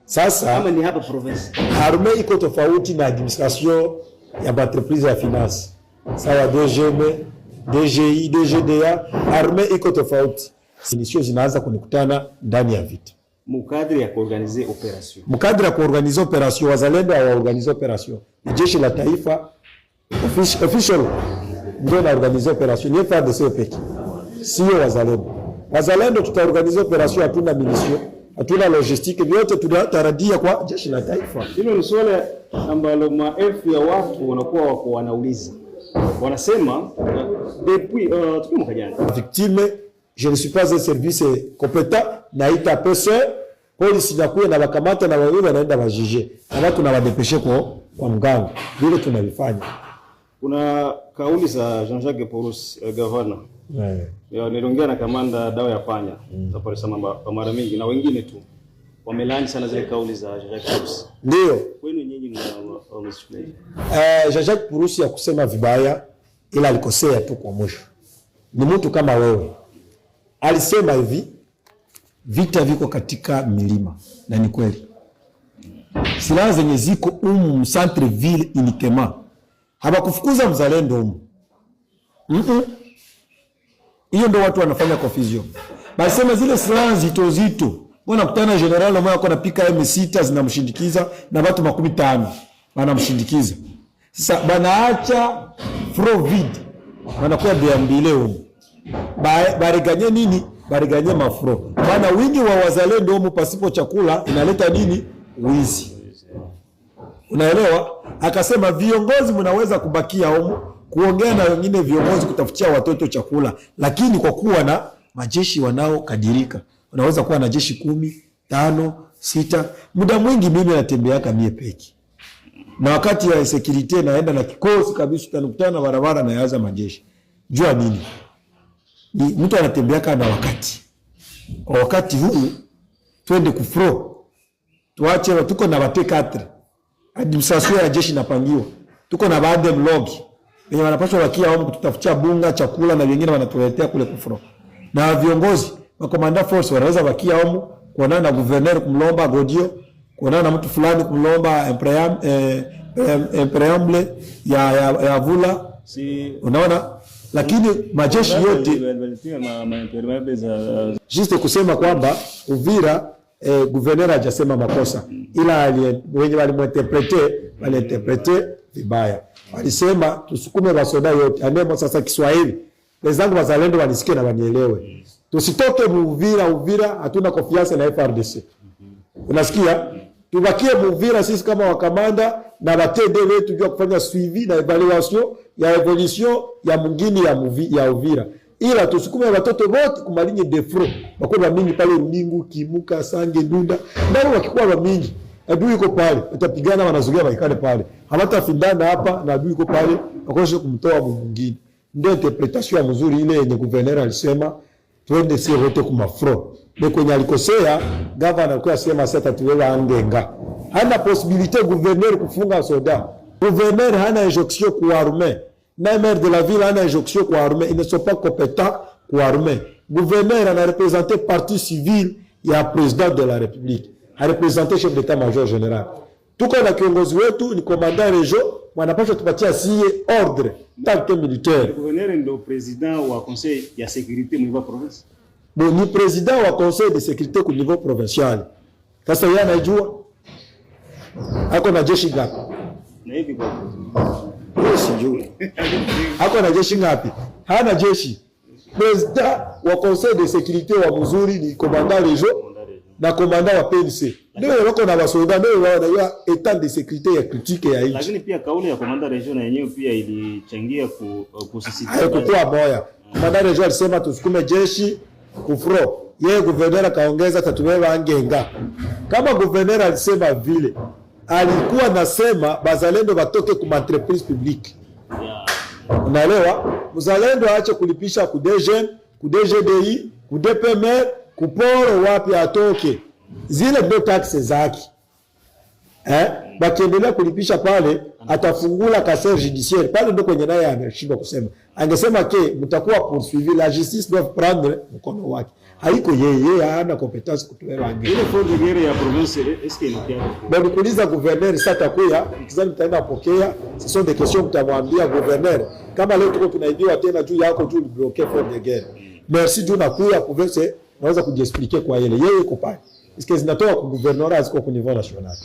Sasa kama ni hapa province, armée iko tofauti na administration ya entreprise ya finance. Sawa, DGM, DGI, DGDA, armée iko tofauti. Sinisio zinaanza kunikutana ndani ya vita. Mukadri ya kuorganize operation. Mukadri ya kuorganize operation, wazalendo hawaorganize operation. Jeshi la taifa official ndio na organize operation, ni FARDC pekee. Sio wazalendo. Wazalendo tutaorganize operation, hatuna milisio, hatuna logistique, vyote tunataradia kwa jeshi la taifa. Hilo ni swala ambalo maelfu ya watu wanakuwa wanauliza. Wanasema depuis tukiwa mwaka jana. Victime, je ne suis pas un service compétent, naita PC, polisi inakuwa na wakamata na wao wanaenda wajije. Na tunawapelekesha kwa mganga. Vile tunalifanya. Kuna kauli za Jean-Jacques Purusi, gavana. Niliongea na kamanda dawa ya panya za polisi mara mingi na wengine tu. Wamelaani sana zile kauli za Jean-Jacques Purusi. Ndio. Kwenu nyinyi mnamshikilia. Jean-Jacques Purusi ya kusema vibaya ila alikosea tu kwa mwisho. Ni mtu kama wewe. Alisema hivi, vita viko katika milima, na ni kweli. Silaha zenye ziko centre ville uniquement. Habakufukuza mzalendo humu. Hiyo ndio watu wanafanya confusion. Basema zile silaha zito. Mbona kutana general mmoja ako napika M6 zinamshindikiza na watu 15 wanamshindikiza. Sasa banaacha front vide. Wanakuwa biambile humu. Bariganye nini? Bariganye mafro. Bana wingi wa wazalendo humu pasipo chakula inaleta nini? Wizi. Unaelewa? Akasema viongozi mnaweza kubakia humu kuongea na wengine viongozi kutafutia watoto chakula, lakini kwa kuwa na majeshi wanaokadirika unaweza kuwa na jeshi 10, 5, 6. Muda mwingi mimi natembeaka mie peki. Na wakati ya security naenda na kikosi kabisa, tutanukutana barabara na yaza majeshi. Jua nini? Ni mtu anatembeaka na wakati. Kwa wakati huu twende kufro. Tuache tuko na bate 4. Administration ya jeshi napangiwa. Tuko na baadhi ya mlogi. Wenye wanapaswa wakia wao kututafutia bunga, chakula na wengine wanatuletea kule kufro. Na viongozi wa commander force wanaweza wakia wao kuonana na governor kumlomba godio, kuonana na mtu fulani kumlomba impreamble ya vula. Si unaona? Lakini majeshi yote juste kusema kwamba Uvira gouverneur hajasema makosa, ila wenye waliinterprete vibaya. Walisema tusukume basoda yote anemo. Sasa Kiswahili wenzangu wazalendo wanisikie na wanielewe, tusitoke Uvira hatuna confiance na FARDC. Unasikia? Tubakie Uvira sisi kama wakamanda na batende wetu jua kufanya suivi na evaluation ya evolution ya mwingine ya Uvira. Ila tusukume watoto wote kumalinye defro. Bakwa mingi pale Runingu, Kimuka, Sange, Ndunda. Ndio wakikuwa mingi. Adui yuko pale, utapigana wanazogea baikane pale. Hawatafindana hapa na adui yuko pale, wakoshe kumtoa mwingine. Ndio interpretation nzuri ile yenye governor alisema twende si wote kumafro. Na kwenye alikosea governor alikuwa asema sasa tuwewe angenga. Hana possibilité gouverneur kufunga soda. Gouverneur hana injonction kwa armée. Même maire de la ville hana injonction kwa armée. Ils ne sont pas compétents kwa armée. Gouverneur a représenté parti civil ya président de la République. A représenté chef d'état-major général. Tuko na kiongozi wetu ni commandant région, wanapaswa tupatia sie ordre tant que militaire. Le gouverneur ndio président wa conseil ya sécurité au niveau province. Bon, ni président wa conseil de sécurité au niveau provincial. Sasa yeye anajua ako na jeshi ngapi? Na hivi kwa sijui. Ako na jeshi ngapi? Hana jeshi. Président wa conseil de sécurité wa mzuri ni commandant région na commandant wa PNC. Ndio wako na basoda ndio wana état de sécurité ya critique ya nchi. Lakini pia kauli ya commandant region na yenyewe pia ilichangia kusisitiza. Haikutoa moya. Commandant region alisema tusukume jeshi kufro. Yeye gouverneur akaongeza tatuwewe angenga. Kama gouverneur alisema vile, alikuwa nasema bazalendo batoke kuma entreprise publique. Unaelewa? Mzalendo aache kulipisha ku DGN, ku DGDI, ku DPMR, kuporo wapi atoke. Zile ndio taxes zake. Bakiendelea kulipisha pale atafungula casier judiciaire. Pale ndio kwenye naye ameshindwa kusema. Angesema ke mtakuwa poursuivi, la justice doit prendre mkono wake. haiko yeye hana competence kutoa angine. Ile fond de guerre ya province est-ce qu'il y a? Bado kuuliza gouverneur sasa takuya, nikizani mtaenda kupokea, ce sont des questions mtamwambia gouverneur. Kama leo tuko tunaibiwa tena juu yako tu bloquer fond de guerre. Merci juu nakuya province naweza kujiexpliquer kwa yeye iko pale. Est-ce que zinatoka kwa gouverneur aziko kwa niveau national.